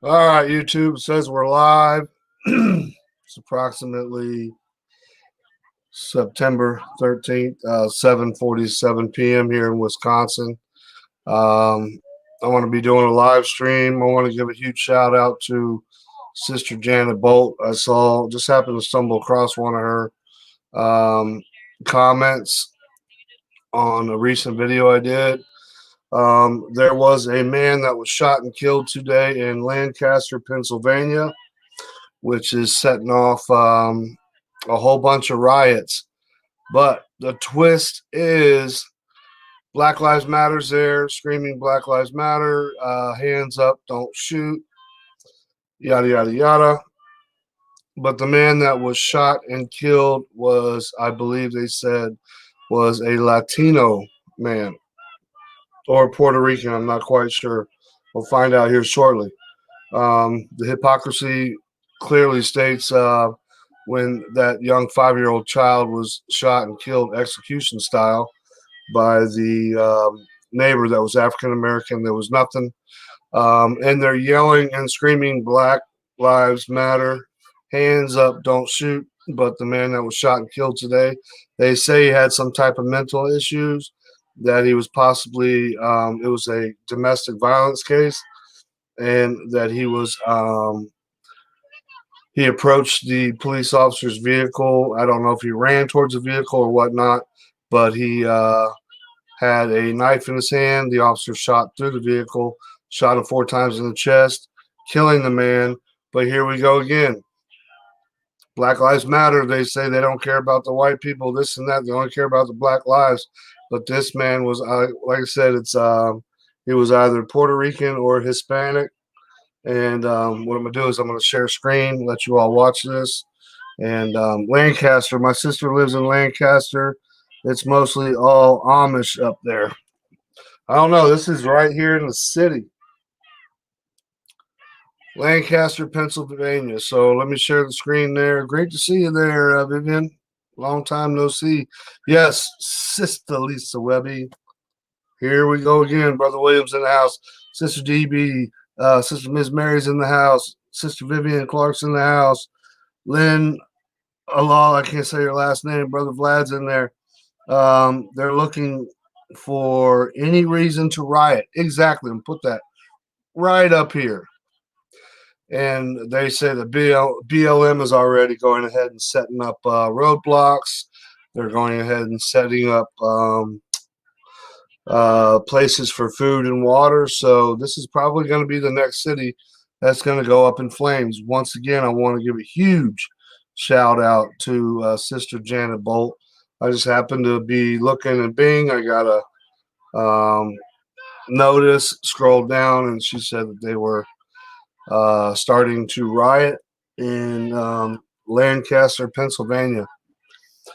All right, YouTube says we're live. It's approximately September 13th, 7:47 p.m. here in Wisconsin. I want to be doing a live stream. I want to give a huge shout out to Sister Janet Bolt. Just happened to stumble across one of her comments on a recent video I did. There was a man that was shot and killed today in Lancaster, Pennsylvania, which is setting off a whole bunch of riots. But the twist is Black Lives Matter's there, screaming Black Lives Matter, hands up, don't shoot, yada, yada, yada. But the man that was shot and killed was, I believe they said, was a Latino man or Puerto Rican. I'm not quite sure. We'll find out here shortly. The hypocrisy clearly states when that young 5-year-old child was shot and killed execution style by the neighbor that was African American. There was nothing. And they're yelling and screaming Black Lives Matter, hands up, don't shoot. But the man that was shot and killed today, they say he had some type of mental issues, that he was possibly, it was a domestic violence case, and that he was, he approached the police officer's vehicle. I don't know if he ran towards the vehicle or whatnot, but he had a knife in his hand. The officer shot through the vehicle, shot him 4 times in the chest, killing the man. But here we go again. Black Lives Matter. They say they don't care about the white people, this and that. They only care about the black lives. But this man was, like I said, he was either Puerto Rican or Hispanic. And what I'm going to do is I'm going to share screen, let you all watch this. And Lancaster, my sister lives in Lancaster. It's mostly all Amish up there. I don't know. This is right here in the city. Lancaster, Pennsylvania. So let me share the screen there. Great to see you there, Vivian. Long time no see. Yes, Sister Lisa Webby. Here we go again. Brother Williams in the house. Sister DB. Sister Miss Mary's in the house. Sister Vivian Clark's in the house. Lynn Allah, I can't say your last name. Brother Vlad's in there. They're looking for any reason to riot. Exactly. And put that right up here. And they say the BLM is already going ahead and setting up roadblocks. They're going ahead and setting up places for food and water. So this is probably going to be the next city that's going to go up in flames. Once again, I want to give a huge shout out to Sister Janet Bolt. I just happened to be looking at Bing. I got a notice, scrolled down, and she said that they were starting to riot in Lancaster, Pennsylvania.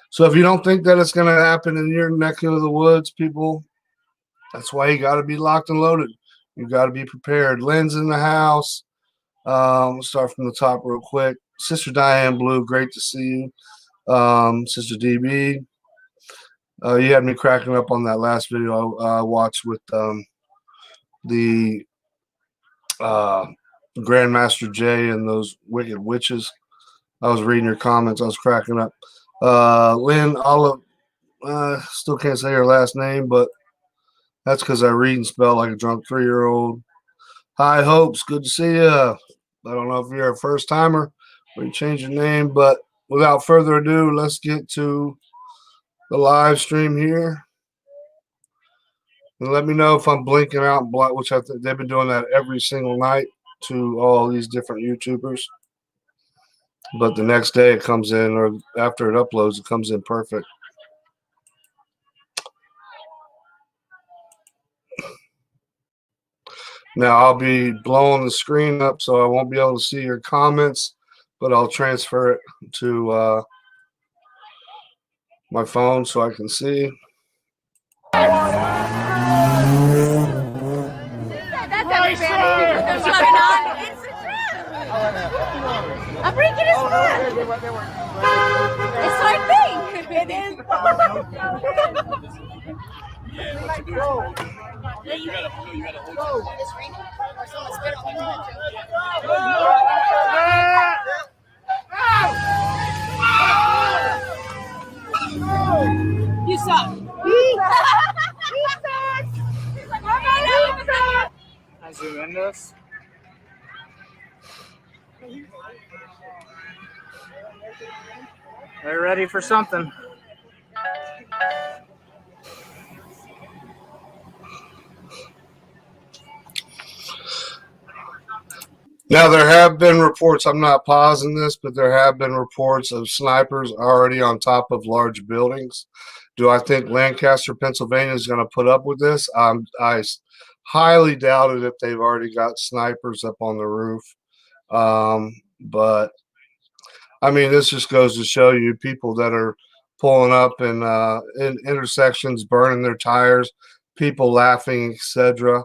So if you don't think that it's going to happen in your neck of the woods, people, that's why you got to be locked and loaded. You got to be prepared. Lynn's in the house. We'll start from the top real quick. Sister Diane Blue, great to see you. Sister DB, you had me cracking up on that last video I watched with the Grandmaster Jay and those wicked witches. I was reading your comments. I was cracking up. Lynn Olive, still can't say her last name, but that's because I read and spell like a drunk 3-year-old. High Hopes, good to see you. I don't know if you're a first timer or you change your name, but without further ado, let's get to the live stream here. And let me know if I'm blinking out, which I think they've been doing that every single night to all these different YouTubers. But the next day it comes in, or after it uploads, it comes in perfect. Now I'll be blowing the screen up, so I won't be able to see your comments, but I'll transfer it to my phone so I can see. I'm breaking his foot. It's like pink. It is. Yeah, you gotta hold it. It's raining or someone spit on me. You suck. I zoom in this. They're ready for something. Now, there have been reports, I'm not pausing this, but there have been reports of snipers already on top of large buildings. Do I think Lancaster, Pennsylvania is going to put up with this? I highly doubt it if they've already got snipers up on the roof. But, I mean, this just goes to show you people that are pulling up in intersections, burning their tires, people laughing, etc.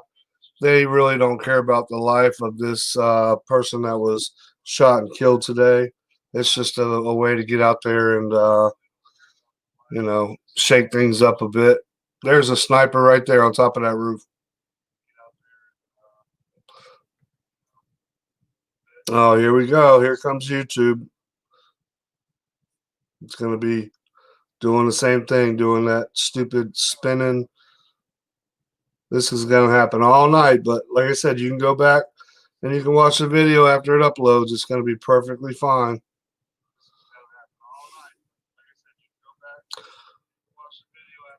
They really don't care about the life of this person that was shot and killed today. It's just a way to get out there and, shake things up a bit. There's a sniper right there on top of that roof. Oh, here we go. Here comes YouTube. It's going to be doing the same thing, doing that stupid spinning. This is going to happen all night. But like I said, you can go back and you can watch the video after it uploads. It's going to be perfectly fine.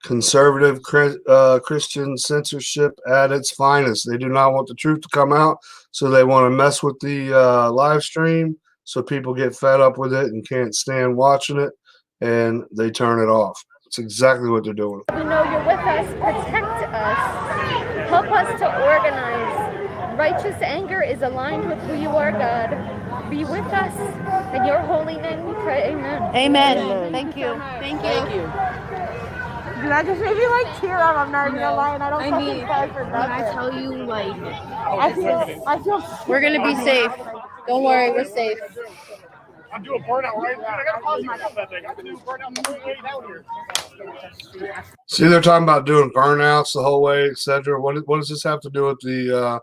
Conservative Christian censorship at its finest. They do not want the truth to come out, so they want to mess with the live stream so people get fed up with it and can't stand watching it, and they turn it off. It's exactly what they're doing. We know you're with us. Protect us. Help us to organize. Righteous anger is aligned with who you are, God. Be with us. In your holy name we pray. Amen. Amen. Thank you. Thank you. Dude, I just made me like tear up. I'm not even gonna lie, and I don't fucking cry for When I nothing. tell you, like, I feel. we're gonna be safe. Don't worry, we're safe. I'm doing burnout right now. I gotta pause my that thing. I've been doing burnout the whole way down here. See, they're talking about doing burnouts the whole way, etc. What does this have to do with the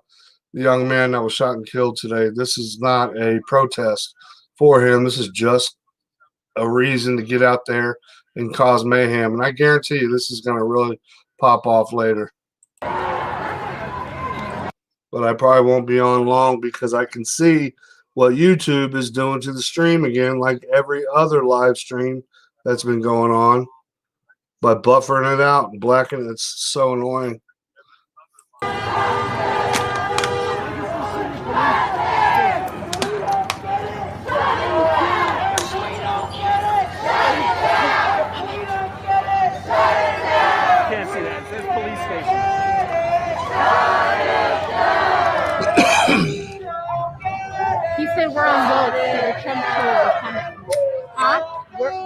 young man that was shot and killed today? This is not a protest for him. This is just a reason to get out there and cause mayhem. And I guarantee you this is going to really pop off later. But I probably won't be on long because I can see what YouTube is doing to the stream again, like every other live stream that's been going on, by buffering it out and blacking it. It's so annoying. Can't see that. It says police station. He said we're on both, so the Trump trolls are coming. Huh?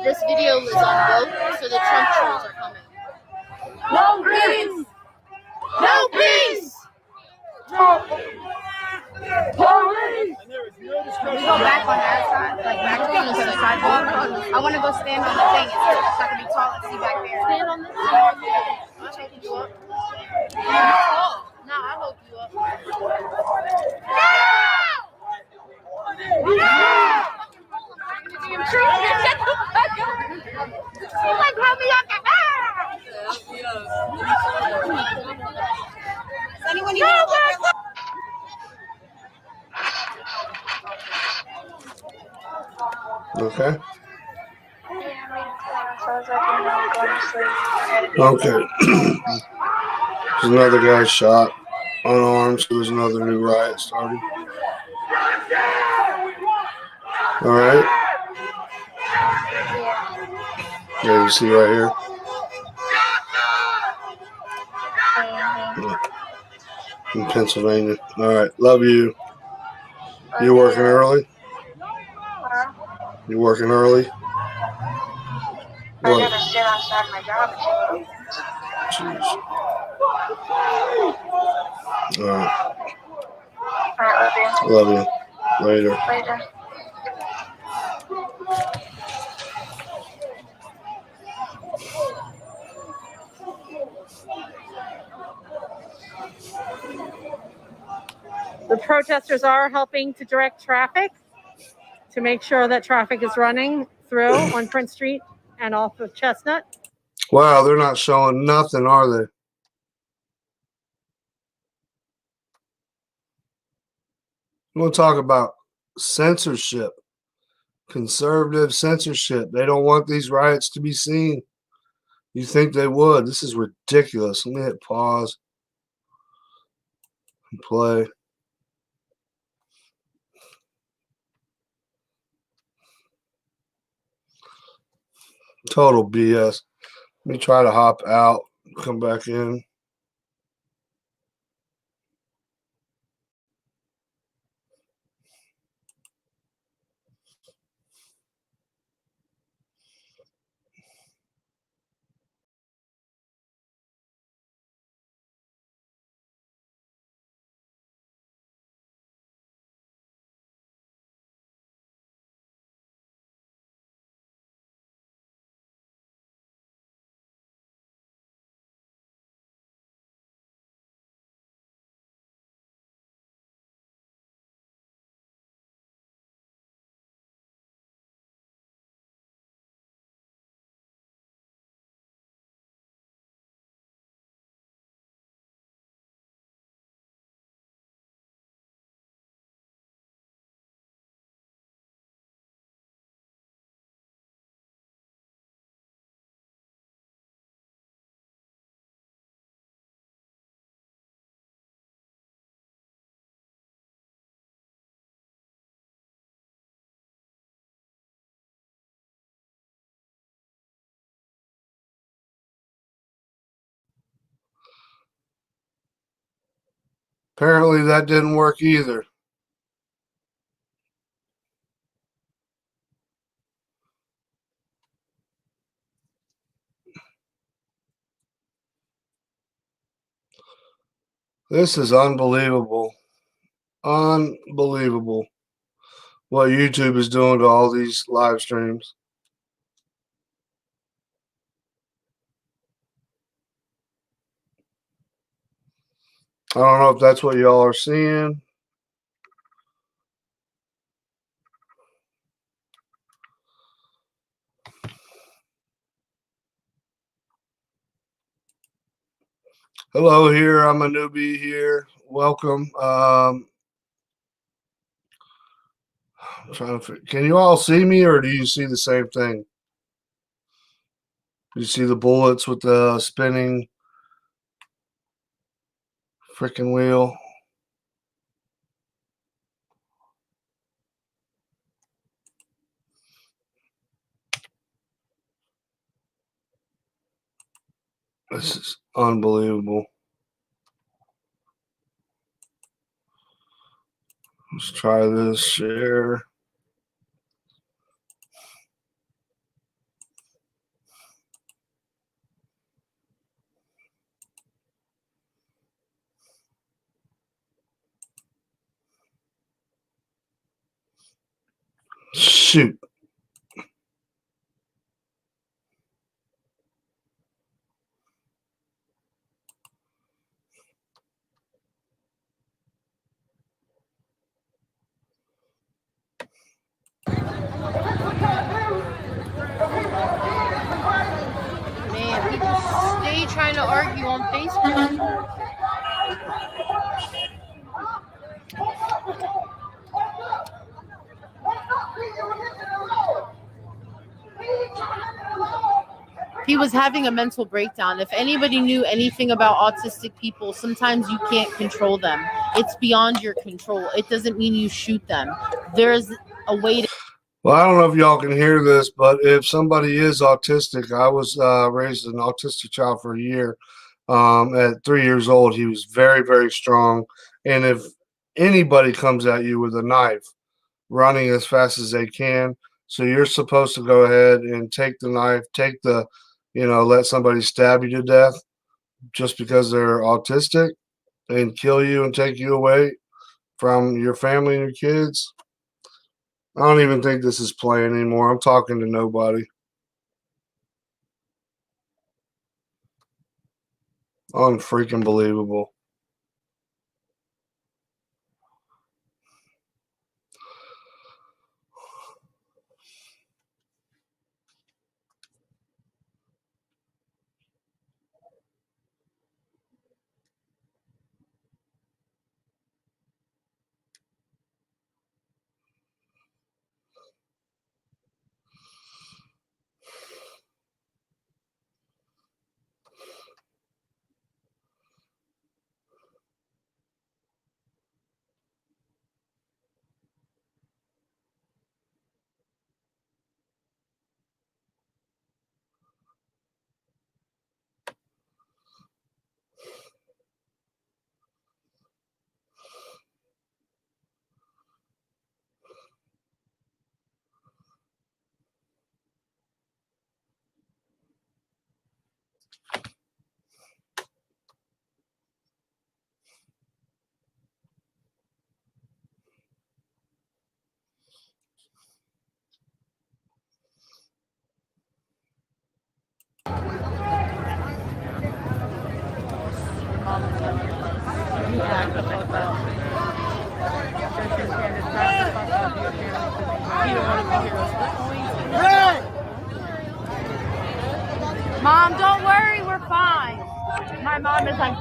This video is on both, so the Trump trolls are coming. No peace! No peace! Police! We go back on that side, like back on the sidewalk. I want to go stand on the thing. It's not going to be tall and see back there. Stand on this side. I'm taking you up. Oh, no, I'll hold you up. Okay. Okay. There's another guy shot, unarmed, so there's another new riot started. All right. Yeah, you see right here. In Pennsylvania. All right. Love you. You working early? You working early? I gotta sit outside my job. Jeez. All right. Alright, Love you. Later. later. The protesters are helping to direct traffic to make sure that traffic is running through on Prince Street and off of Chestnut. Wow, they're not showing nothing, are they? You want to talk about censorship, conservative censorship. They don't want these riots to be seen. You think they would? This is ridiculous. Let me hit pause and play. Total BS. Let me try to hop out, come back in. Apparently that didn't work either. This is unbelievable. Unbelievable what YouTube is doing to all these live streams. I don't know if that's what y'all are seeing. Hello here. I'm a newbie here. Welcome. I'm trying to. Can you all see me, or do you see the same thing? Do you see the bullets with the spinning freaking wheel? This is unbelievable. Let's try this. Share. Shoot. Man, people stay trying to argue on Facebook. He was having a mental breakdown. If anybody knew anything about autistic people, sometimes you can't control them. It's beyond your control. It doesn't mean you shoot them. There's a way to. Well, I don't know if y'all can hear this, but if somebody is autistic, I was raised an autistic child for a year. At 3 years old, he was very, very strong. And if anybody comes at you with a knife, running as fast as they can, so you're supposed to go ahead and take the knife, let somebody stab you to death just because they're autistic and kill you and take you away from your family and your kids. I don't even think this is playing anymore. I'm talking to nobody. Unfreaking believable. Mom, don't worry, we're fine. My mom is like,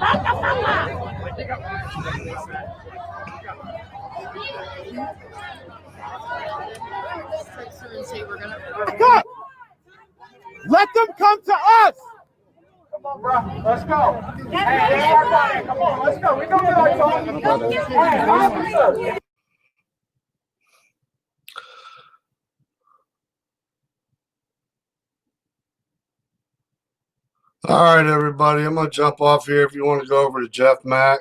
Let them come to us. Come on, bro. Let's go. Hey, come on, let's go. We go get our talk. Hey, officer. All right, everybody. I'm gonna jump off here. If you want to go over to Jeff Mack,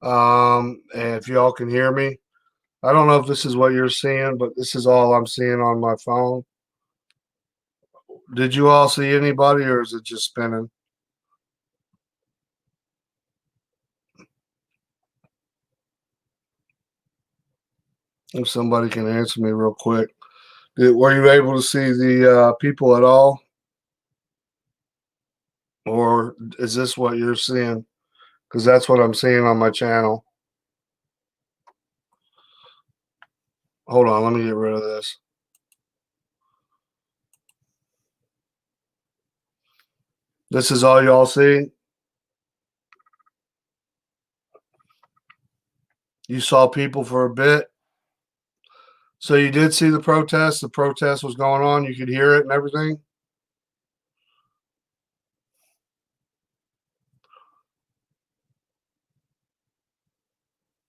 and if y'all can hear me, I don't know if this is what you're seeing, but this is all I'm seeing on my phone. Did you all see anybody, or is it just spinning? If somebody can answer me real quick. Were you able to see the people at all? Or is this what you're seeing? Because that's what I'm seeing on my channel. Hold on, let me get rid of this. This is all y'all see? You saw people for a bit? So you did see the protest? The protest was going on? You could hear it and everything?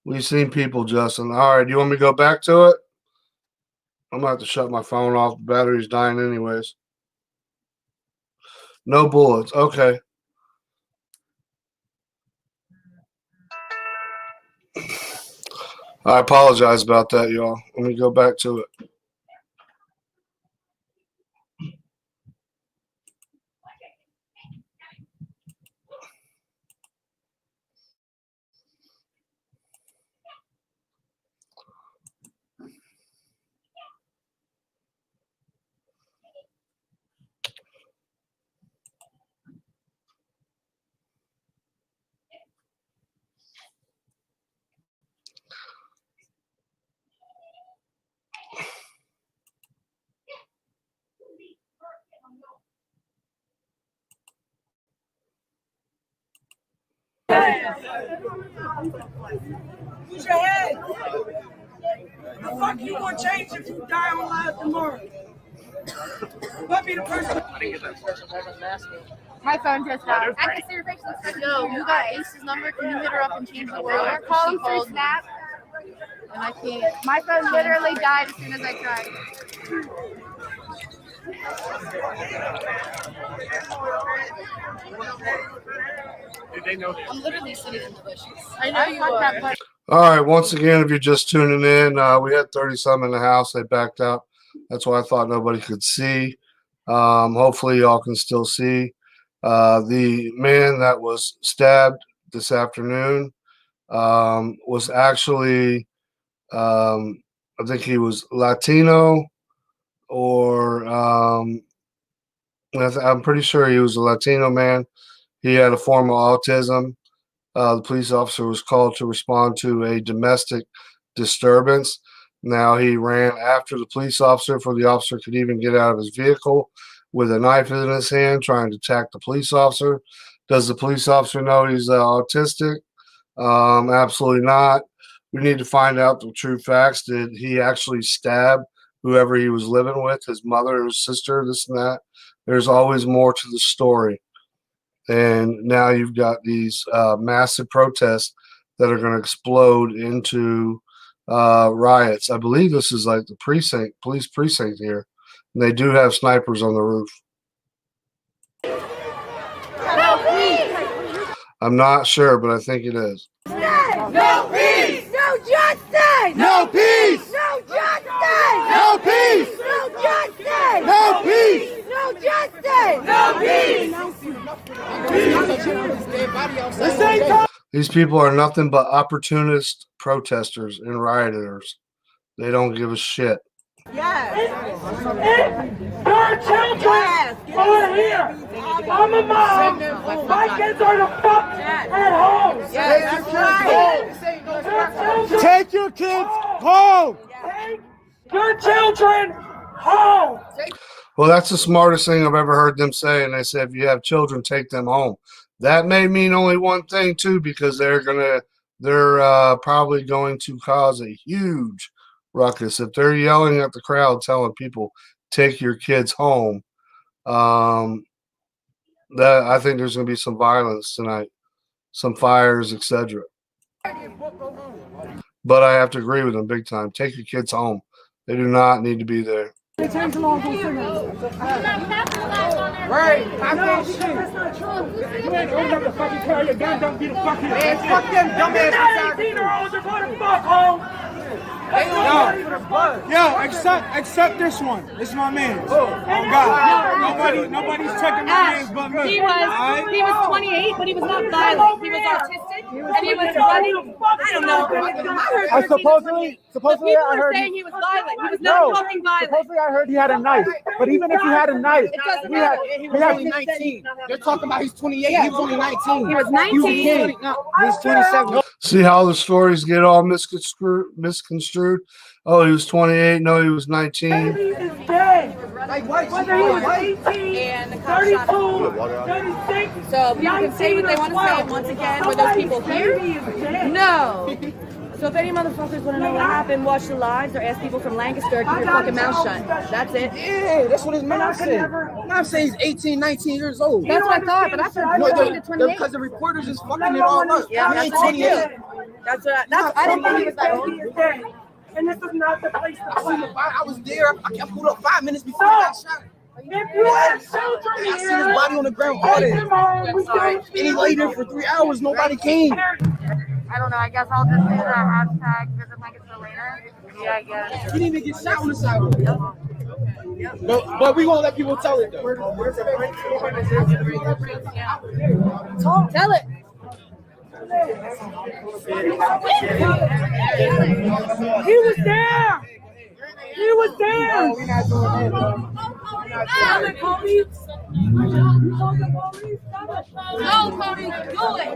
We've seen people, Justin. All right, do you want me to go back to it? I'm going to have to shut my phone off. The battery's dying anyways. No bullets. Okay. I apologize about that, y'all. Let me go back to it. Use your head. The fuck you gonna change if you die on live tomorrow? What be the person? my phone just died. I can see your face. Yo, you got Ace's number. Can you hit her up and change the world? Call him through Snap. And I can't. My phone literally died as soon as I tried. I'm literally sitting in the bushes. I know you are. All right, once again, if you're just tuning in, we had 30-some in the house. They backed out. That's why I thought nobody could see. Hopefully, y'all can still see. The man that was stabbed this afternoon was actually, I think he was Latino, or I'm pretty sure he was a Latino man. He had a form of autism. The police officer was called to respond to a domestic disturbance. Now, he ran after the police officer before the officer could even get out of his vehicle with a knife in his hand, trying to attack the police officer. Does the police officer know he's autistic? Absolutely not. We need to find out the true facts. Did he actually stab whoever he was living with, his mother, his sister, this and that? There's always more to the story. And now you've got these massive protests that are going to explode into riots. I believe this is like the police precinct here. And they do have snipers on the roof. I'm not sure, but I think it is. No peace! No justice! No peace! No justice! No peace! No justice! No peace! No justice! No peace! This ain't time. These people are nothing but opportunist protesters and rioters. They don't give a shit. Our children are here. I'm a mom. My kids are the fuck at home. That's right. your kids home. Take your children home. Well, that's the smartest thing I've ever heard them say. And they said, if you have children, take them home. That may mean only one thing too, because they're probably going to cause a huge ruckus if they're yelling at the crowd, telling people take your kids home. That I think there's going to be some violence tonight, some fires, etc. But I have to agree with them big time. Take your kids home. They do not need to be there. Right. No, shit, that's not true. You ain't old enough to fucking carry a gun. Don't be the fucking. Man, fuck them dumbass. 18-year-olds are going to fuck home. Yo, accept this one. This is my man. Oh God. Nobody's checking my names but me. He was 28, but he was not violent. He was autistic, and he was running. I don't know. Supposedly, People I were heard. saying he was violent. He was not fucking violent. Supposedly, I heard he had a knife. But even if he had a knife, It doesn't he had. matter. He was had only 19. They're talking about he's 28. He was only 19. He was 19. He's 27. See how the stories get all misconstrued? Oh, he was 28. No, he was 19. Baby is dead. Like white. Whether he was 18, And the cops shot 32, him. 36, So people can say what they want to say. And once again, were those people here? baby is dead. No. So if any motherfuckers want to know what happened, watch the lives or ask people from Lancaster, keep your fucking mouth shut. That's it. Yeah, that's what his mom said. Mom says he's 18, 19 years old. That's what I thought, but I heard No, 14 to 28. because the reporters is fucking it all up. Yeah, He ain't that's what I 28. did. I didn't think he was that old. Baby is dead. And this is not the place to I seen the play. body. I was there. I pulled up 5 minutes before he got shot. If you have children I seen his here, body on the ground. take them home. We don't And he laid there for 3 hours. Nobody came. I don't know. I guess I'll just do the hashtag visit Lancaster later. Yeah, I guess. He didn't even get shot on the sidewalk. But we gonna let people tell it though. Tell it. He was there. He was there. We're not doing that, bro. Tell it, police. No, Cody, do it.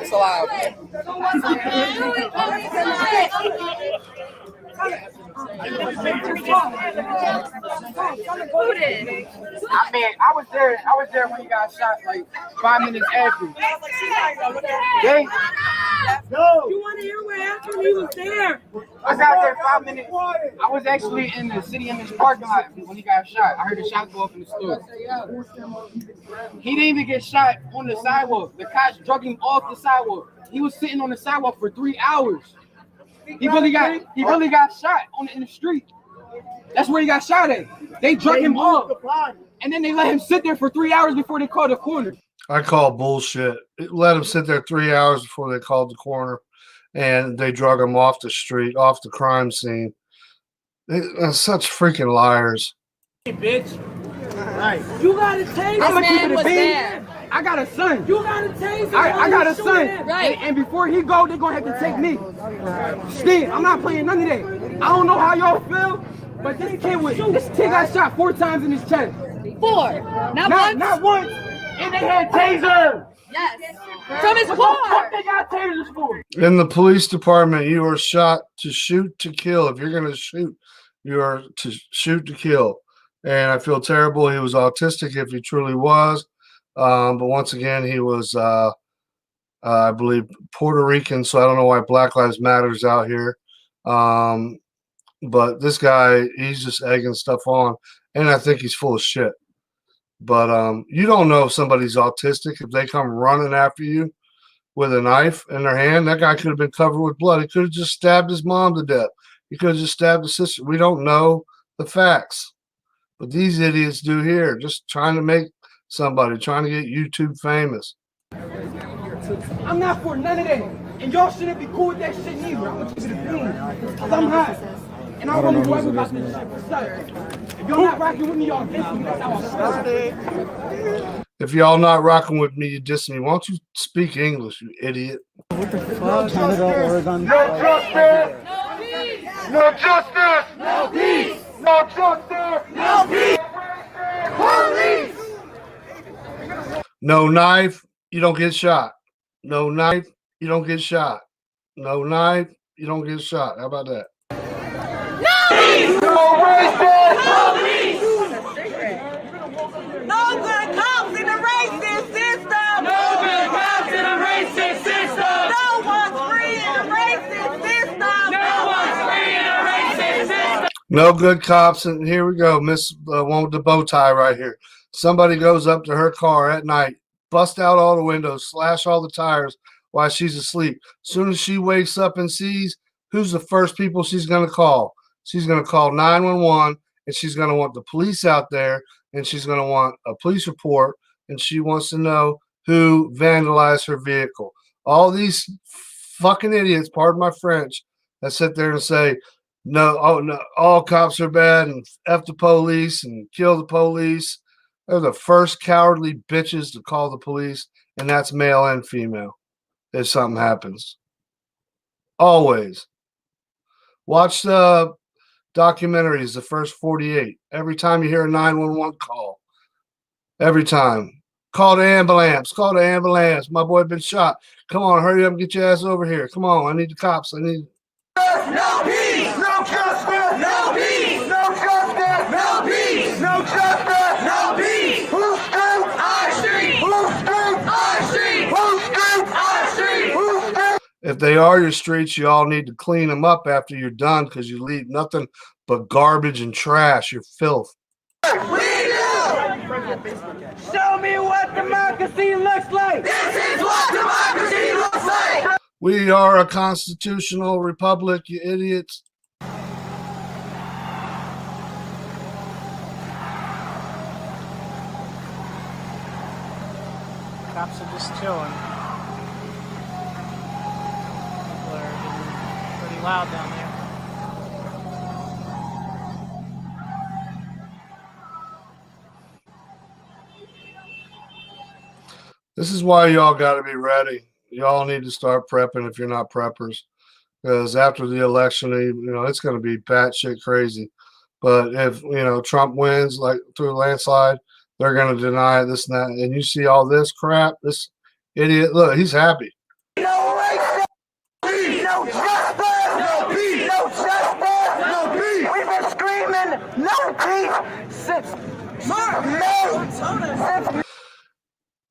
It's allowed. I mean, I was there when he got shot like 5 minutes after. Yeah. You want to hear what happened? He was there. I was out there 5 minutes. I was actually in the city in this parking lot when he got shot. I heard the shots go off in the store. He didn't even get shot on the sidewalk. The cops drug him off the sidewalk. He was sitting on the sidewalk for 3 hours. He really got shot in the street. That's where he got shot at. They drug him off, and then they let him sit there for 3 hours before they called the coroner. I call bullshit. Let him sit there 3 hours before they called the coroner, and they drug him off the street, off the crime scene. They're such freaking liars. Hey, bitch. Right. You got to taste I'm gonna keep man it a was bean. there. I got a son. You got to taste I got a son. Right. And before he go, they're gonna have to take me. Steve, I'm not playing none of that. I don't know how y'all feel, but this kid got shot 4 times in his chest. 4. Not once. Not once. And they had taser. Yes. From his What car. they got tasers for? In the police department, you are shot to shoot to kill. If you're going to shoot, you are to shoot to kill. And I feel terrible. He was autistic if he truly was. But once again, he was, I believe, Puerto Rican. So I don't know why Black Lives Matters out here. But this guy, he's just egging stuff on. And I think he's full of shit. But you don't know if somebody's autistic. If they come running after you with a knife in their hand, that guy could have been covered with blood. He could have just stabbed his mom to death. He could have just stabbed his sister. We don't know the facts. But these idiots do here, just trying to make somebody, trying to get YouTube famous. I'm not for none of that. And y'all shouldn't be cool with that shit neither. I'm gonna keep it a bean. Cause I'm hot. And I don't know whoever about this shit for such. If y'all not rocking with me, y'all diss me. That's how I started. If y'all not rocking with me, you diss me. Why don't you speak English, you idiot? Canada, Oregon. No justice! No justice! No peace! No justice! No peace! Police! No knife, you don't get shot. No knife, you don't get shot. No knife, you don't get shot. How about that? No good cops in the racist system. No good cops in a racist system. No one's free in the racist system. No one's free in a racist system. No good cops. And here we go. Miss one with the bow tie right here. Somebody goes up to her car at night, bust out all the windows, slash all the tires while she's asleep. As soon as she wakes up and sees, who's the first people she's going to call? She's going to call 911, and she's going to want the police out there, and she's going to want a police report, and she wants to know who vandalized her vehicle. All these fucking idiots, pardon my French, that sit there and say, no, oh no, all cops are bad and F the police and kill the police. They're the first cowardly bitches to call the police, and that's male and female if something happens. Always. Watch the documentaries, the first 48. Every time you hear a 911 call, every time. Call the ambulance. Call the ambulance. My boy been shot. Come on, hurry up and get your ass over here. Come on, I need the cops. I need... No peace, no justice, no peace, no justice, no peace, no justice, no peace. Who's street? Our street. Who's street? Our street. Who's street? Our street. Who's street? If they are your streets, you all need to clean them up after you're done because you leave nothing but garbage and trash. You're filth. We do. Show me what democracy looks like. This is what democracy looks like. We are a constitutional republic, you idiots. Cops are just chilling. People are getting pretty loud down there. This is why y'all got to be ready. Y'all need to start prepping if you're not preppers, because after the election, it's going to be batshit crazy. But if Trump wins like through a landslide, they're going to deny this and that. And you see all this crap, this idiot. Look, he's happy. No racism, no justice, no peace, no justice, no peace. We've been screaming no peace since May.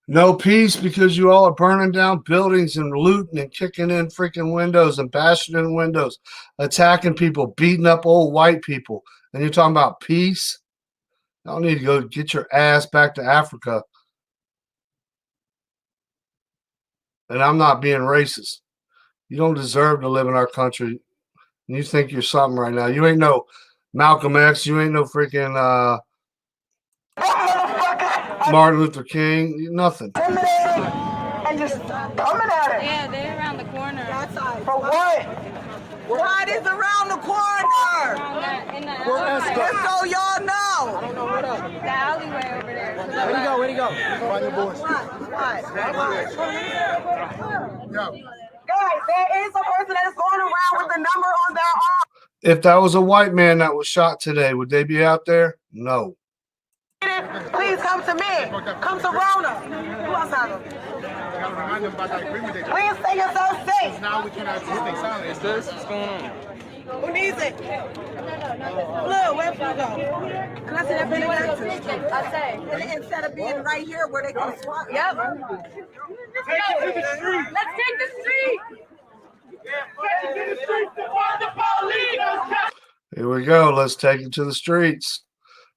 No peace because you all are burning down buildings and looting and kicking in freaking windows and bashing in windows, attacking people, beating up old white people. And you're talking about peace? Y'all need to go get your ass back to Africa. And I'm not being racist. You don't deserve to live in our country. And you think you're something right now. You ain't no Malcolm X. You ain't no freaking Martin Luther King. Nothing. And just coming at it. Yeah, they're around the corner. For what? What is around the corner? Just so y'all know. The alleyway over there. Where'd he go? Find your boys. Guys, there is a person that is going around with the number on their arm. If that was a white man that was shot today, would they be out there? No. Please come to me. Come to Rona. Who else has them? Please stay yourself safe. Now we cannot stay silent. It's this. What's going on? Who needs it? Look, where you go? Can I see that video? I say. Instead of being right here where they can swat. Yep. Let's take the street. Take it to the streets to find the police. Here we go. Let's take it to the streets.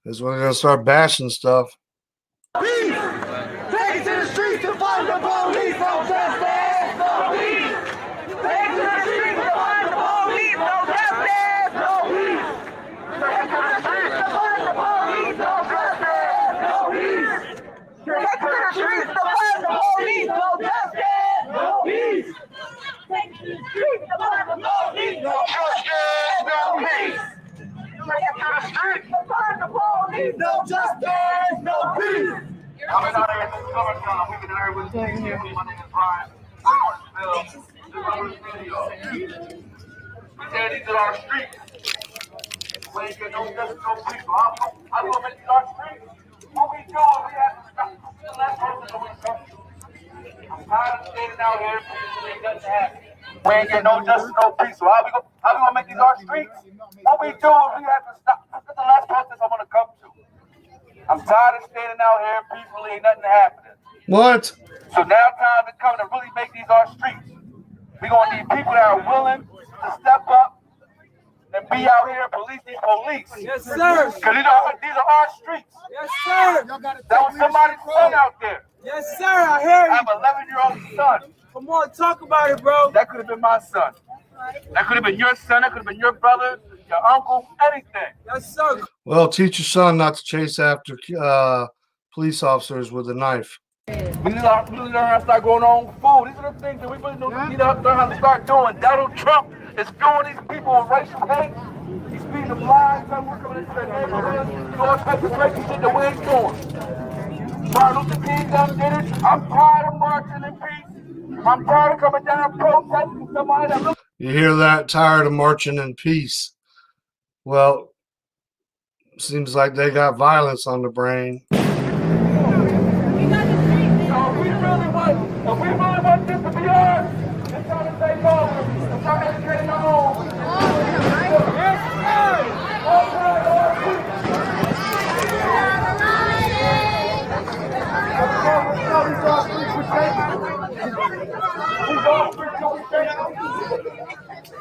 This is when we're going to start bashing stuff. Peace. Take it to the streets to find the police. No justice. No peace. Take it to the streets to find the police. No justice. No peace. Take it to the streets to find the police. No justice. No peace. Take it to the streets to find the police. No justice. No peace. Take it to the streets to find the police. No justice. No peace. No justice, no peace. Coming out here, we can hear with my name is Brian. We said these are our streets. We ain't get no justice, no peace. I'm going to our streets. What we doing? We have to stop. Let's hope that we come. I'm tired of standing out here and nothing happens. We ain't getting no justice, no peace. So how we gonna make these our streets? What we do is we have to stop. This is the last protest I'm gonna come to. I'm tired of standing out here peacefully, ain't nothing happening. What? So now time to come to really make these our streets. We're gonna need people that are willing to step up and be out here and police these police. Yes, sir. Because these are our streets. Yes, sir. That was somebody's son out there. Yes, sir. I hear I you. have an 11-year-old son. Come on, talk about it, bro. That could have been my son. That could have been your son. That could have been your brother, your uncle, anything. Yes, sir. Well, teach your son not to chase after police officers with a knife. We need to learn how to start going on food. These are the things that we really need to learn how to start doing. Donald Trump is fueling these people with racial hate. He's feeding them lies. We're coming into the neighborhood. All types of crazy shit that we ain't doing. Martin Luther King done did it. I'm tired of marching in peace. I'm tired of coming down protesting with somebody that looks. You hear that? Tired of marching in peace. Well, seems like they got violence on the brain. If we really want this to be ours, it's time to take over. It's time to educate our own.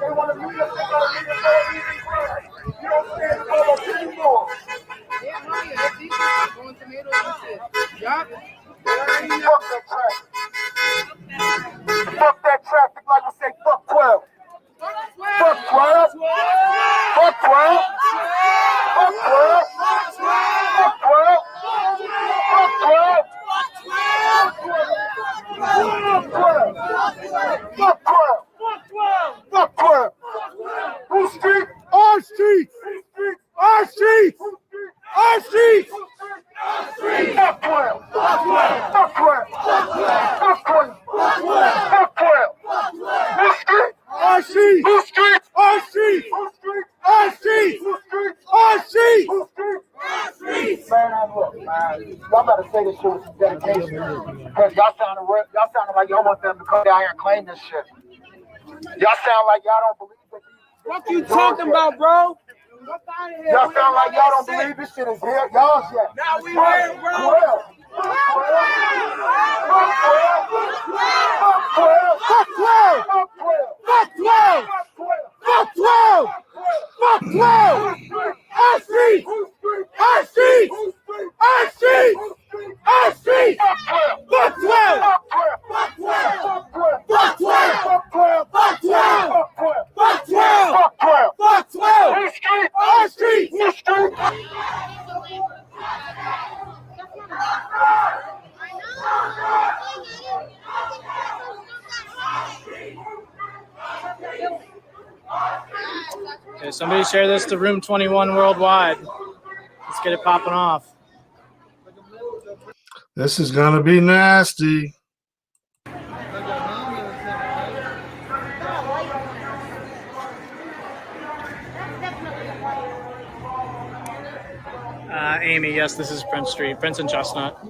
They want to meet us. They want to meet us. You don't stand for us anymore. Fuck that traffic like we say fuck 12. Fuck 12. Fuck 12. Fuck 12. Fuck 12. Fuck 12. Fuck 12. Fuck 12. Whose street? Our street. Our street. Our street. Fuck 12. Fuck 12. Fuck 12. Fuck 12. Fuck 12. Whose street? Our street. Whose street? Our street. Whose street? Our street. Whose street? Our street. Whose street? Our street. Man, look, man. Y'all better say this shit with some dedication. Because y'all sounding like y'all want them to come down here and claim this shit. Y'all sound like y'all don't believe that. What you talking about, bro? Y'all sound like y'all don't believe this shit is here. Y'all's yet. Now we here, bro. Okay, somebody share this to Room 21 worldwide. Let's get it popping off. This is going to be nasty. Amy, yes, this is Prince Street, Prince and Chestnut.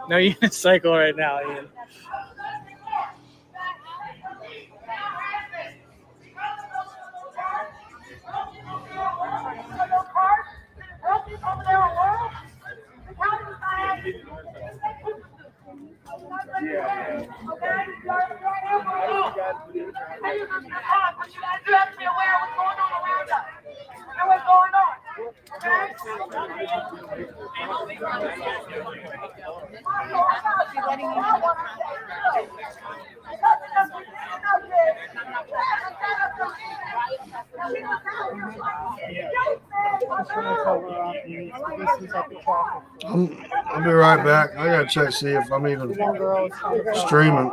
No unicycle right now, Ian. I'll be right back. I gotta check see if I'm even streaming.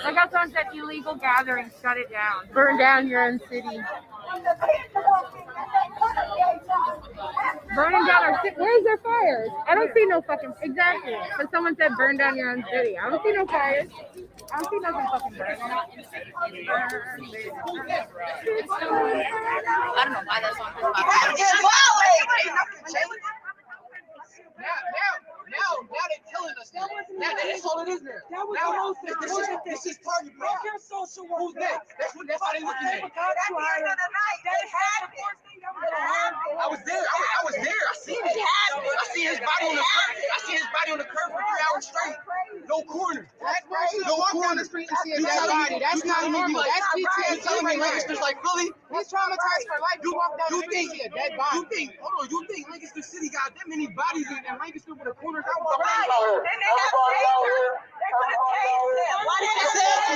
I got someone said illegal gathering, shut it down. Burn down your own city. Burning down our city. Where's their fires? I don't see no fucking. Exactly. But someone said burn down your own city. I don't see no fires. I don't see nothing fucking burning. I don't know why that's on this Now they're killing us. Now that's all it is now. Now this is target practice. Who's next? That's how they looking at it. I was there. I seen it. I see his body on the curb. I see his body on the curb for 3 hours straight. No corner. No corner. You see his body. That's not normal. That's PTSD. Telling me Lancaster's like Philly. He's traumatized for life. You walk down the street, see a dead body. You think Lancaster City got that many bodies in Lancaster with the corners out? Right. Then they have tasers. They could have tased them. Why they have tasers?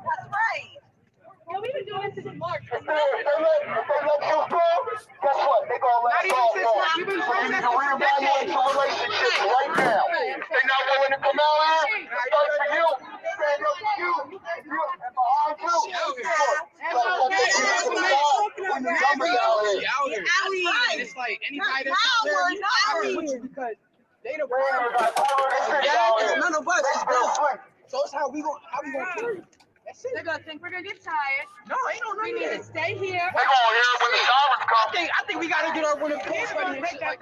That's right. Yeah, we've been doing this since March. If they let you go, guess what? They're going to let us go. You need to reevaluate your relationships right now. They're not willing to come out here. Start for you. Stand up for you. It's like anybody that's out there, because they the it's none of us. So it's how we gonna kill you. They're gonna think we're gonna get tired. No, ain't no We need to stay here. They're going to hear when the sirens come. I think we gotta get our winter pants ready. They're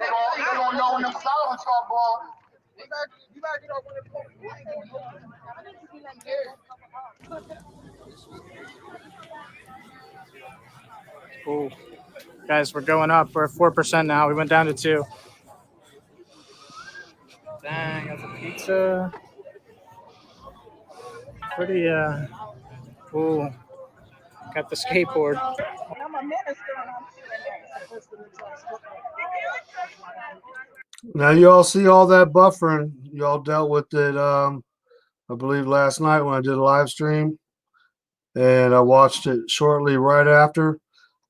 going to know when the sirens start blowing. You gotta get our winter pants. Ooh. Guys, we're going up. We're at 4% now. We went down to 2. Dang, got the pizza. Pretty, ooh. Got the skateboard. I'm a minister and I'm Now you all see all that buffering. Y'all dealt with it, I believe last night when I did a live stream, and I watched it shortly right after.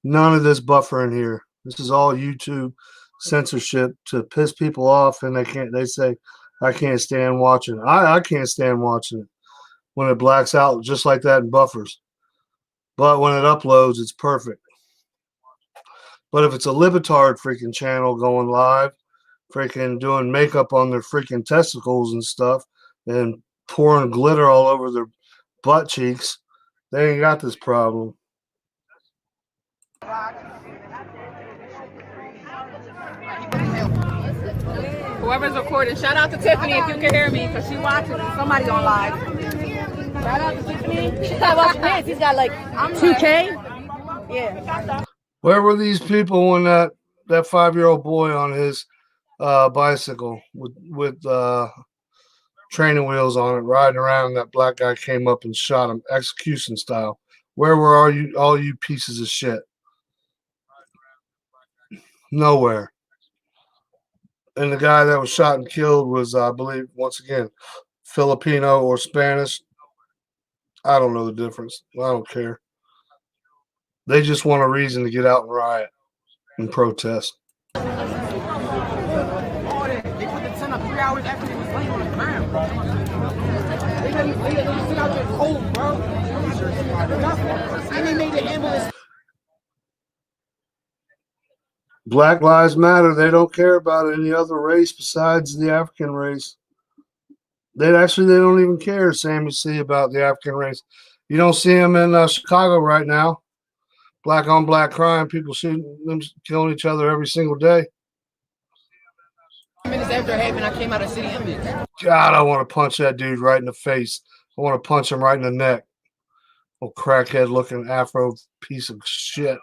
None of this buffering here. This is all YouTube censorship to piss people off, and they say I can't stand watching it. I can't stand watching it when it blacks out just like that and buffers. But when it uploads, it's perfect. But if it's a libtard freaking channel going live, freaking doing makeup on their freaking testicles and stuff and pouring glitter all over their butt cheeks, they ain't got this problem. Whoever's recording, shout out to Tiffany if you can hear me, because she's watching somebody on live. Shout out to Tiffany. She's got watching this. He's got like 2K. Yeah. Where were these people when that 5-year-old boy on his bicycle with training wheels on it riding around, that black guy came up and shot him execution style? Where were all you pieces of shit? Nowhere. And the guy that was shot and killed was, I believe, once again, Filipino or Spanish. I don't know the difference. I don't care. They just want a reason to get out and riot and protest. They put the tent up 3 hours after they was laying on the ground, bro. They let me sit out there cold, bro. And they made the ambulance. Black Lives Matter. They don't care about any other race besides the African race. They don't even care, Sam, you see, about the African race. You don't see them in Chicago right now. Black on black crime, people shooting them, killing each other every single day. Minutes after it happened, I came out of city image. God, I want to punch that dude right in the face. I want to punch him right in the neck. Oh, crackhead looking Afro piece of shit.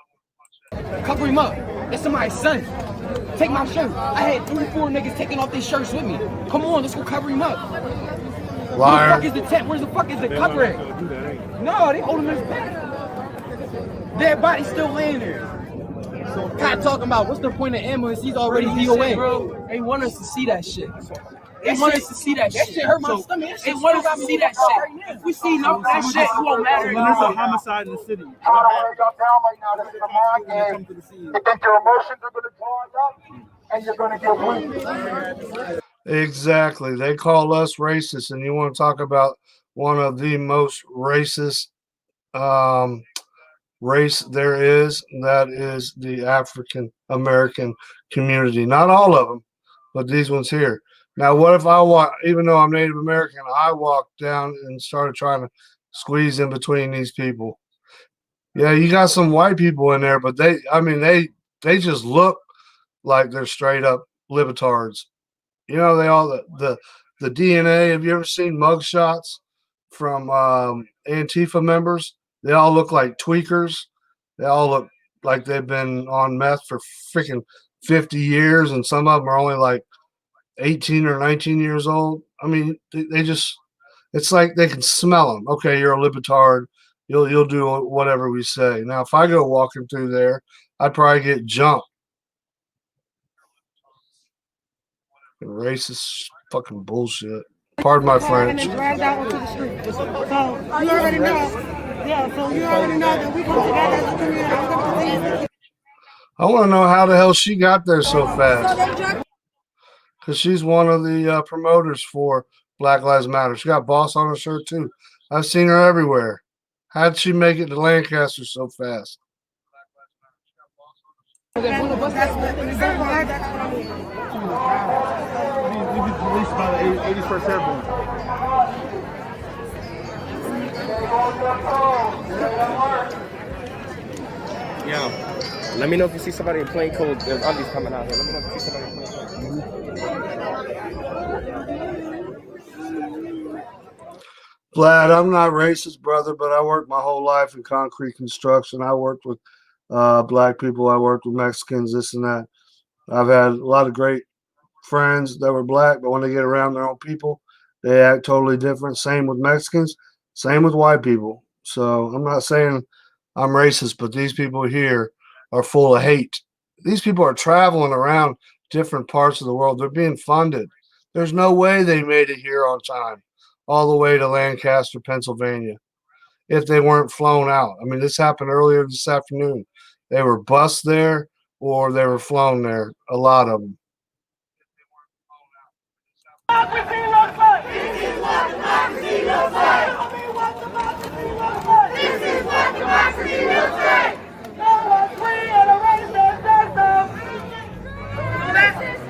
Cover him up. That's somebody's son. Take my shirt. I had 3 or 4 niggas taking off their shirts with me. Come on, let's go cover him up. Liar. Where the fuck is the tent? Where's the fuck is the cover at? No, they holding his back. Dead body still laying there. Cop talking about what's the point of ambulance? He's already DOA. Bro, they want us to see that shit. They want us to see that shit. That shit hurt my stomach. They want us to see that shit. If we see enough of that shit, it won't matter. When there's a homicide in the city, I don't want to drop down right now. This is Lamar, and you think your emotions are going to draw up, and you're going to get weak. Exactly. They call us racist, and you want to talk about one of the most racist race there is, that is the African American community. Not all of them, but these ones here. Now, what if I walk, even though I'm Native American, I walked down and started trying to squeeze in between these people? Yeah, you got some white people in there, but they just look like they're straight up libertards. You know, they all the DNA. Have you ever seen mugshots from Antifa members? They all look like tweakers. They all look like they've been on meth for freaking 50 years, and some of them are only like 18 or 19 years old. I mean, they just, it's like they can smell them. Okay, you're a libetard. You'll do whatever we say. Now, if I go walking through there, I'd probably get jumped. Racist fucking bullshit. Pardon my French. And then dragged out onto the street. So you already know. Yeah, so you already know that we come together as a community. I want to know how the hell she got there so fast. Because she's one of the promoters for Black Lives Matter. She got boss on her shirt too. I've seen her everywhere. How'd she make it to Lancaster so fast? We've been released by the 81st Airborne. Yeah. Let me know if you see somebody in plain clothes. There's others coming out here. Let me know if you see somebody in plain clothes. Vlad, I'm not racist, brother, but I worked my whole life in concrete construction. I worked with black people. I worked with Mexicans, this and that. I've had a lot of great friends that were black, but when they get around their own people, they act totally different. Same with Mexicans, same with white people. So I'm not saying I'm racist, but these people here are full of hate. These people are traveling around different parts of the world. They're being funded. There's no way they made it here on time, all the way to Lancaster, Pennsylvania, if they weren't flown out. I mean, this happened earlier this afternoon. They were bused there or they were flown there, a lot of them.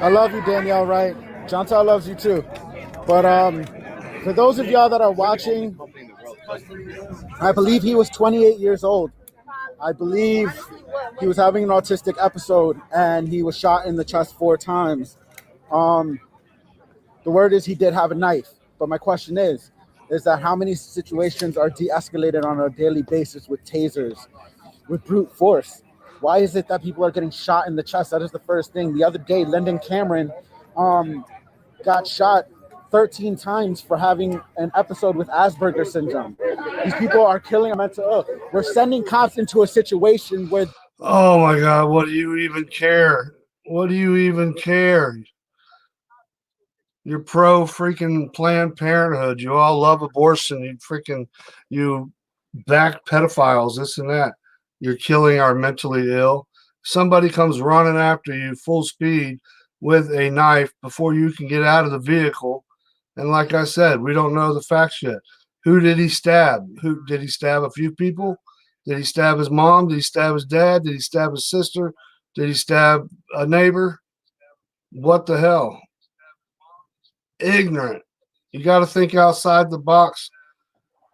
I love you, Danielle, right? Chantal loves you too. But for those of y'all that are watching, I believe he was 28 years old. I believe he was having an autistic episode and he was shot in the chest 4 times. The word is he did have a knife. But my question is that how many situations are de-escalated on a daily basis with tasers, with brute force? Why is it that people are getting shot in the chest? That is the first thing. The other day, Lyndon Cameron got shot 13 times for having an episode with Asperger's syndrome. These people are killing a mental ill. We're sending cops into a situation where... Oh my God, what do you even care? What do you even care? You're pro freaking Planned Parenthood. You all love abortion. You back pedophiles, this and that. You're killing our mentally ill. Somebody comes running after you full speed with a knife before you can get out of the vehicle. And like I said, we don't know the facts yet. Who did he stab? Who did he stab? A few people? Did he stab his mom? Did he stab his dad? Did he stab his sister? Did he stab a neighbor? What the hell? Ignorant. You got to think outside the box.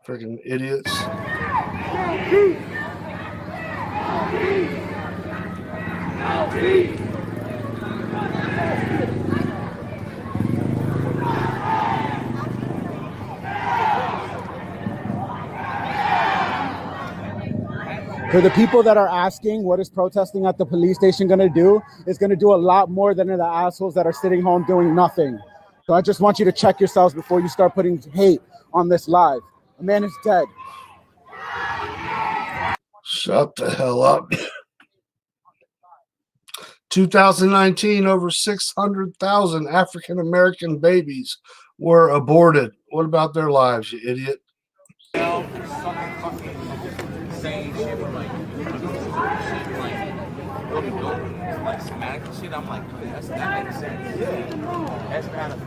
Freaking idiots. For the people that are asking, what is protesting at the police station going to do? It's going to do a lot more than the assholes that are sitting home doing nothing. So I just want you to check yourselves before you start putting hate on this live. A man is dead. Shut the hell up. 2019, over 600,000 African American babies were aborted. What about their lives, you idiot? Saying shit from like smack and shit. I'm like, that makes sense. That's kind of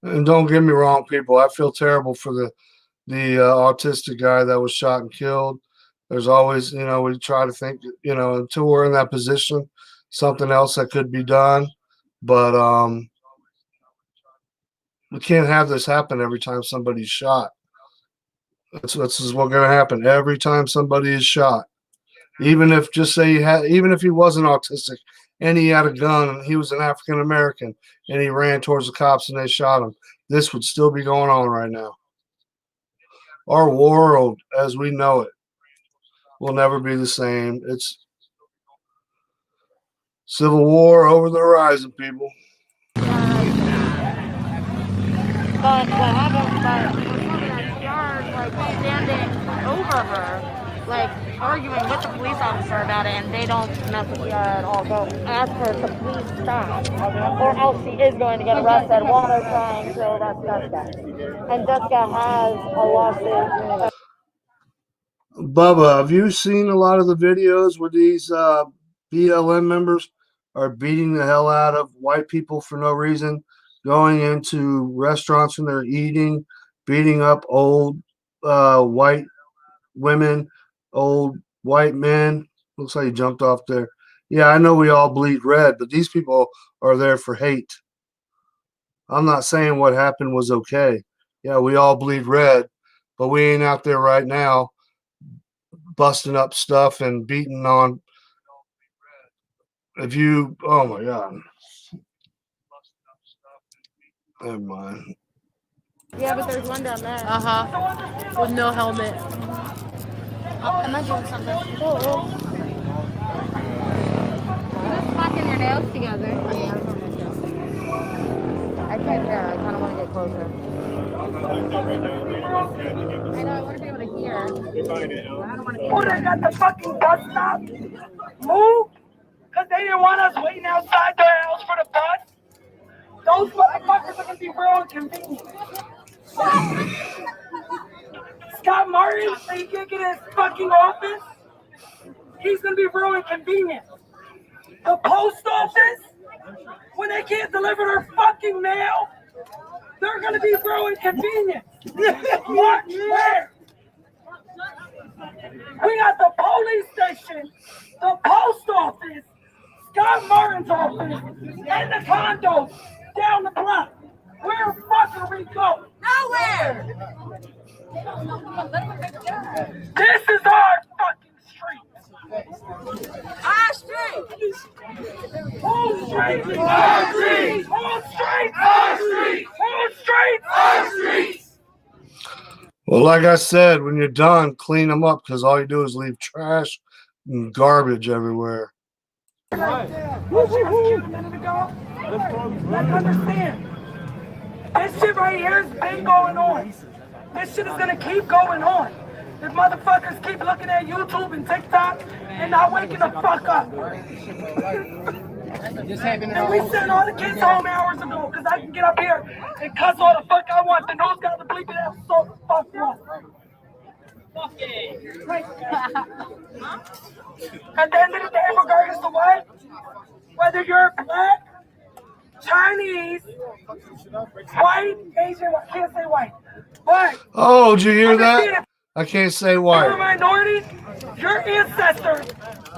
And don't get me wrong, people. I feel terrible for the autistic guy that was shot and killed. There's always, we try to think, until we're in that position, something else that could be done. But we can't have this happen every time somebody's shot. That's what's going to happen every time somebody is shot. Even if, just say even if he wasn't autistic and he had a gun and he was an African American and he ran towards the cops and they shot him, this would still be going on right now. Our world, as we know it, will never be the same. It's civil war over the horizon, people. But what happened was that yard, like, standing over her, like, arguing with the police officer about it, and they don't mess with the yard at all. So ask her to please stop, or else she is going to get arrested while they're trying to arrest Jessica. And Jessica has a lawsuit. Bubba, have you seen a lot of the videos where these BLM members are beating the hell out of white people for no reason, going into restaurants when they're eating, beating up old white women, old white men? Looks like he jumped off there. Yeah, I know we all bleed red, but these people are there for hate. I'm not saying what happened was okay. Yeah, we all bleed red, but we ain't out there right now busting up stuff and beating on. Oh my God. Never mind. Yeah, but there's one down there. With no helmet. Am I doing something? Cool. You're just smacking your nails together. I can't hear. I kind of want to get closer. I know, I want to be able to hear. Oh, they got the fucking bus stop moved because they didn't want us waiting outside their house for the bus. Those motherfuckers are going to be real inconvenient. Scott Martin, so he can't get in his fucking office. He's going to be real inconvenient. The post office, when they can't deliver their fucking mail, they're going to be real inconvenient. Watch where? We got the police station, the post office, Scott Martin's office, and the condos down the block. Where the fuck are we going? Nowhere! This is our fucking street. Our street! Whole street! Our street! Whole street! Our street! Whole street! Our street! Well, like I said, when you're done, clean them up, because all you do is leave trash and garbage everywhere. Let's understand. This shit right here has been going on. This shit is gonna keep going on. If motherfuckers keep looking at YouTube and TikTok and not waking the fuck up. And we sent all the kids home hours ago because I can get up here and cuss all the fuck I want. The nose got the bleeping ass so fuck wrong. At the end of the day, regardless of what, whether you're black, Chinese, white, Asian, I can't say white, but oh, did you hear that? I can't say white. You're a minority. Your ancestors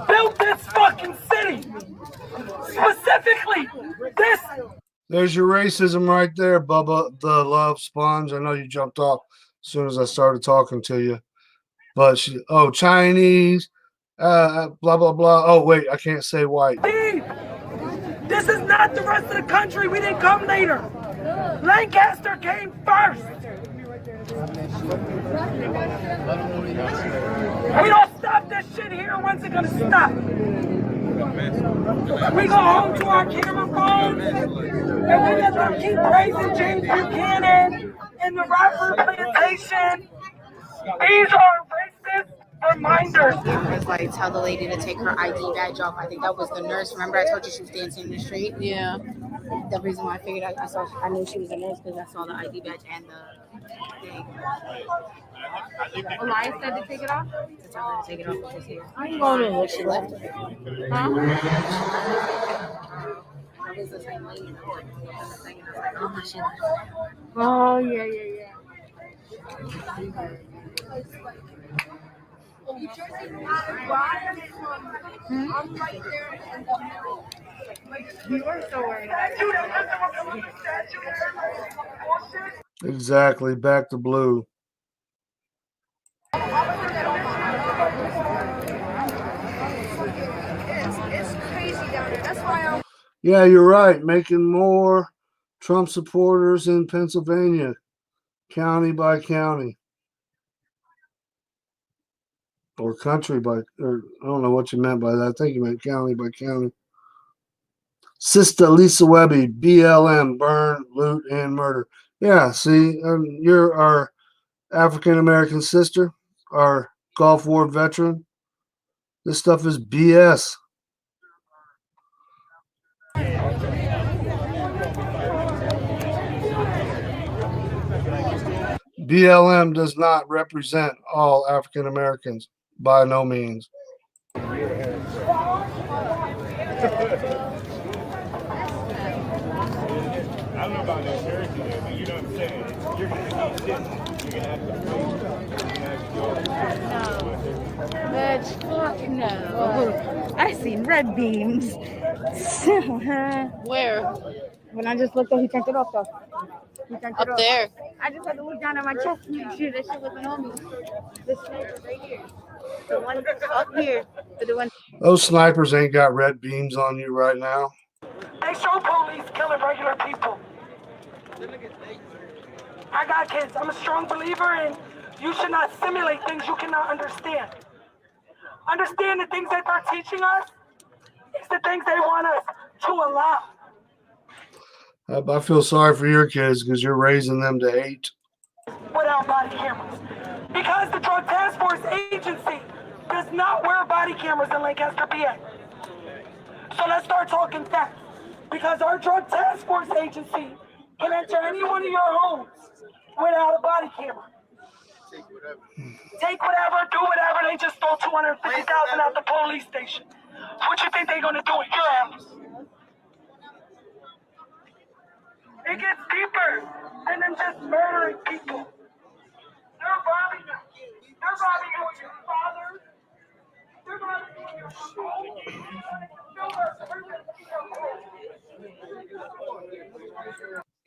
built this fucking city. Specifically, this. There's your racism right there, Bubba the Love Sponge. I know you jumped off as soon as I started talking to you. But Chinese, blah, blah, blah. Oh, wait, I can't say white. This is not the rest of the country. We didn't come later. Lancaster came first. We don't stop this shit here. When's it gonna stop? We go home to our camera phones and we let them keep praising James Buchanan and the Rockford plantation. These are racist, Reminder. It was like, tell the lady to take her ID badge off. I think that was the nurse. Remember, I told you she was dancing in the street. Yeah. The reason why I figured I knew she was a nurse because I saw the ID badge and the thing. Elias said to take it off? To tell her to take it off because here. I'm going to look She for left it. it. Huh? That was the same lady. Oh, my shit. Oh, yeah. You are so worried. Exactly. Back to blue. It's crazy down there. That's why Yeah, you're right. Making more Trump supporters in Pennsylvania, county by county. Or country by, or I don't know what you meant by that. I think you meant county by county. Sister Lisa Webby, BLM, burn, loot, and murder. Yeah, see, you're our African American sister, our Gulf War veteran. This stuff is BS. BLM does not represent all African Americans, by no means. I don't know about that Cherokee there, but you know what I'm saying? You're going to need shit. You're going to have to Bitch, fuck no. I seen red beams. Where? when I just looked up, he turned it off though. He turned it Up off. there. I just had to look down at my chest to make sure that shit wasn't on me. This sniper right here. The one up here. The one. Those snipers ain't got red beams on you right now. They show police killing regular people. I got kids. I'm a strong believer in you should not simulate things you cannot understand. Understand the things that they're teaching us is the things they want us to allow. I feel sorry for your kids because you're raising them to hate. Without body cameras. Because the Drug Task Force Agency does not wear body cameras in Lancaster, PA. So let's start talking facts. Because our Drug Task Force Agency can enter any one of your homes without a body camera. Take whatever, do whatever. They just stole $250,000 out the police station. What you think they're gonna do at your house? It gets deeper than them just murdering people. They're robbing them. They're robbing you of your father. They're robbing you of your home.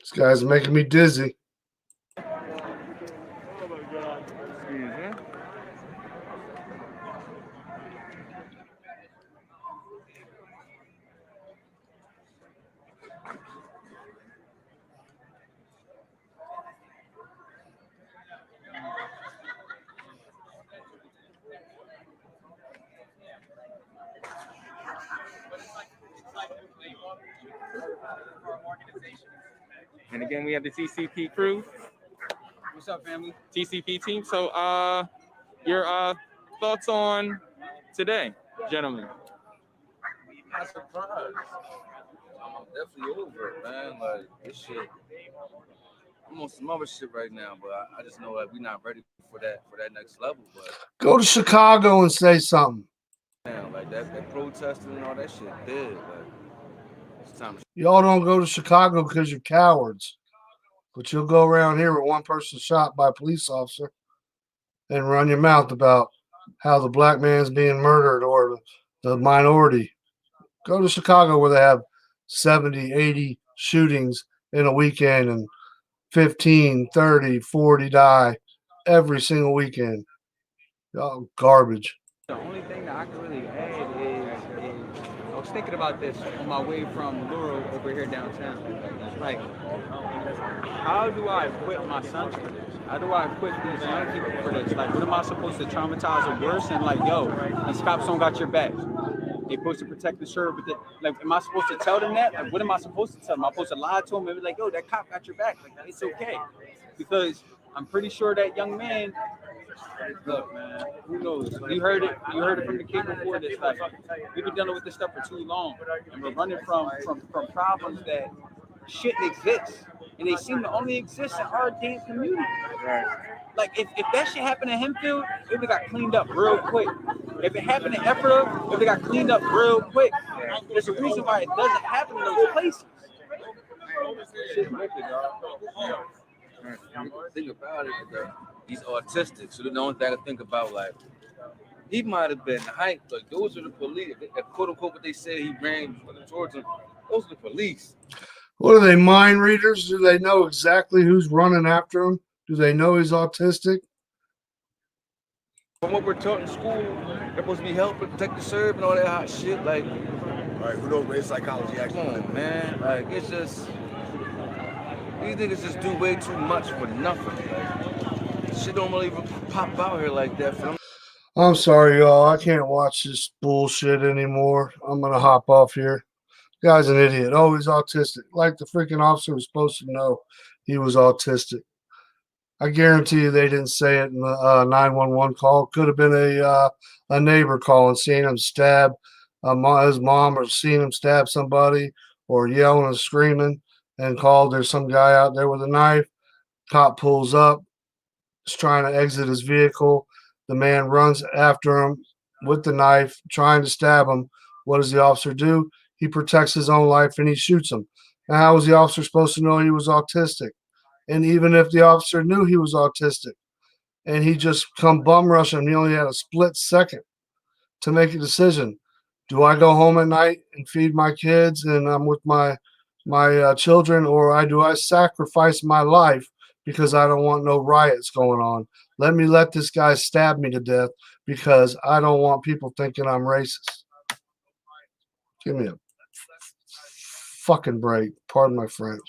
This guy's making me dizzy. And again, we have the TCP crew. What's up, family? TCP team. So, your thoughts on today, gentlemen? Not surprised. I'm definitely over it, man. Like, this shit. I'm on some other shit right now, but I just know that we're not ready for that next level. But Go to Chicago and say something. man, like that protesting and all that shit dead. Like, it's time to Y'all don't go to Chicago because you're cowards. But you'll go around here with one person shot by a police officer and run your mouth about how the black man's being murdered or the minority. Go to Chicago where they have 70, 80 shootings in a weekend and 15, 30, 40 die every single weekend. Y'all garbage. The only thing that I can really add is I was thinking about this on my way from Laurel over here downtown. Like, how do I equip my sons for this? How do I equip these young people for this? Like, what am I supposed to traumatize them worse? And like, yo, these cops don't got your back. They're supposed to protect and serve. But like, am I supposed to tell them that? Like, what am I supposed to tell them? Am I supposed to lie to them and be like, yo, that cop got your back? Like, it's okay. Because I'm pretty sure that young man Look, man, who knows? You heard it. You heard it from the kid before this. Like, we've been dealing with this stuff for too long, and we're running from problems that shouldn't exist, and they seem to only exist in our damn community. Right. Like, if that shit happened in Hempfield, it would have got cleaned up real quick. If it happened in Ephrata, it would have got cleaned up real quick. There's a reason why it doesn't happen in those places. Shit wicked, dog. Think about it, he's autistic, so the only thing I think about, like, he might have been hyped. Like, those are the police. Quote unquote, what they say he ran towards them. Those are the police. What are they, mind readers? Do they know exactly who's running after him? Do they know he's autistic? From what we're taught in school, they're supposed to be helping, protect the serve, and all that hot shit. Like, all right, who knows race psychology actually? Come on, man. Like, it's just these niggas just do way too much for nothing. Like, shit don't really even pop out here like that for them. I'm sorry, y'all. I can't watch this bullshit anymore. I'm gonna hop off here. Guy's an idiot. Oh, he's autistic. Like the freaking officer was supposed to know he was autistic. I guarantee you they didn't say it in the 911 call. Could have been a neighbor calling, seeing him stab his mom, or seeing him stab somebody, or yelling and screaming, and called. There's some guy out there with a knife. Cop pulls up. Is trying to exit his vehicle. The man runs after him with the knife, trying to stab him. What does the officer do? He protects his own life and he shoots him. Now, how was the officer supposed to know he was autistic? And even if the officer knew he was autistic and he just come bum rush him, he only had a split second to make a decision. Do I go home at night and feed my kids and I'm with my children, or do I sacrifice my life because I don't want no riots going on? Let this guy stab me to death because I don't want people thinking I'm racist. Give me a fucking break. Pardon my French.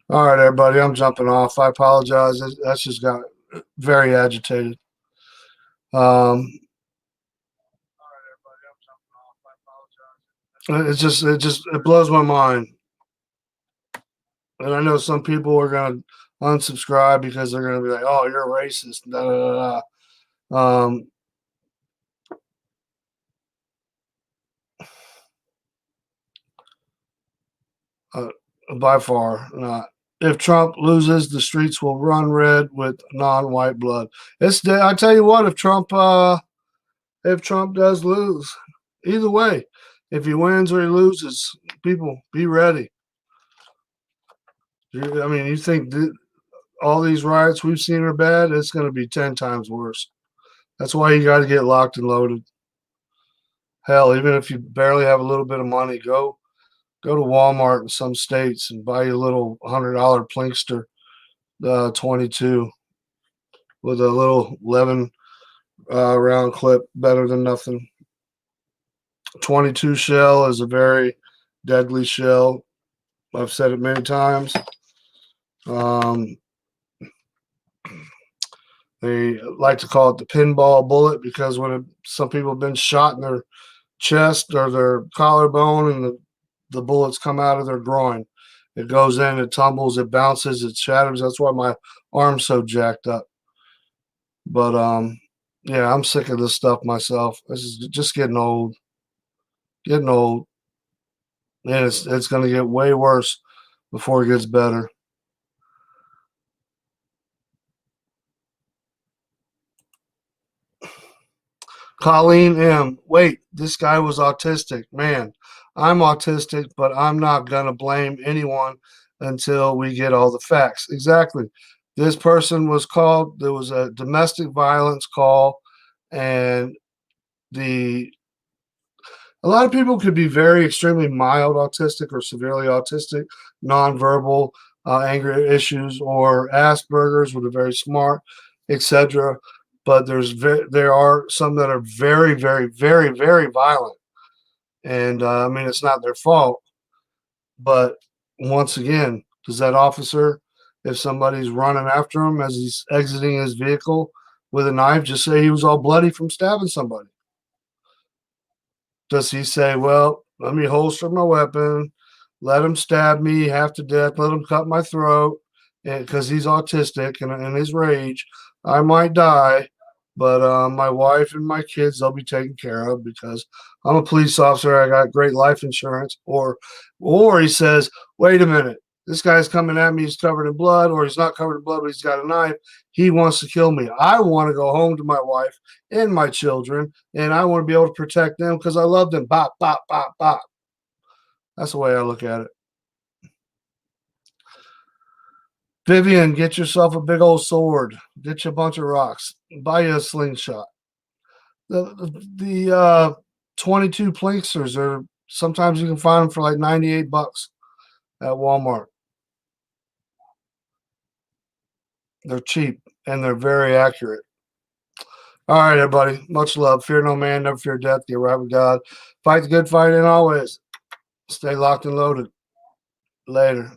All right, everybody, I'm jumping off. I apologize. That's just got very agitated. It blows my mind. And I know some people are going to unsubscribe because they're going to be like, oh, you're a racist. Da, da, da, da. By far not. If Trump loses, the streets will run red with non-white blood. I tell you what, if Trump does lose, either way, if he wins or he loses, people be ready. I mean, you think all these riots we've seen are bad? It's going to be 10 times worse. That's why you got to get locked and loaded. Hell, even if you barely have a little bit of money, go to Walmart in some states and buy you a little $100 Plinkster 22 with a little 11 round clip, better than nothing. 22 shell is a very deadly shell. I've said it many times. They like to call it the pinball bullet because some people have been shot in their chest or their collarbone and the bullets come out of their groin. It goes in, it tumbles, it bounces, it shatters. That's why my arm's so jacked up. But yeah, I'm sick of this stuff myself. This is just getting old. Getting old. And it's going to get way worse before it gets better. Colleen M. Wait, this guy was autistic. Man, I'm autistic, but I'm not going to blame anyone until we get all the facts. Exactly. This person was called, there was a domestic violence call, and a lot of people could be very extremely mild autistic or severely autistic, nonverbal, anger issues, or Asperger's with a very smart, etc. But there are some that are very, very, very, very violent. And I mean, it's not their fault. But once again, does that officer, if somebody's running after him as he's exiting his vehicle with a knife, just say he was all bloody from stabbing somebody? Does he say, well, let me holster my weapon, let him stab me half to death, let him cut my throat, because he's autistic and in his rage, I might die. But my wife and my kids, they'll be taken care of because I'm a police officer. I got great life insurance. Or he says, wait a minute, this guy's coming at me. He's covered in blood, or he's not covered in blood, but he's got a knife. He wants to kill me. I want to go home to my wife and my children, and I want to be able to protect them because I love them. Bop, bop, bop, bop. That's the way I look at it. Vivian, get yourself a big old sword. Get you a bunch of rocks. Buy you a slingshot. The 22 plinksters are sometimes you can find them for like $98 at Walmart. They're cheap and they're very accurate. All right, everybody. Much love. Fear no man, never fear death. Get right with God. Fight the good fight and always stay locked and loaded. Later.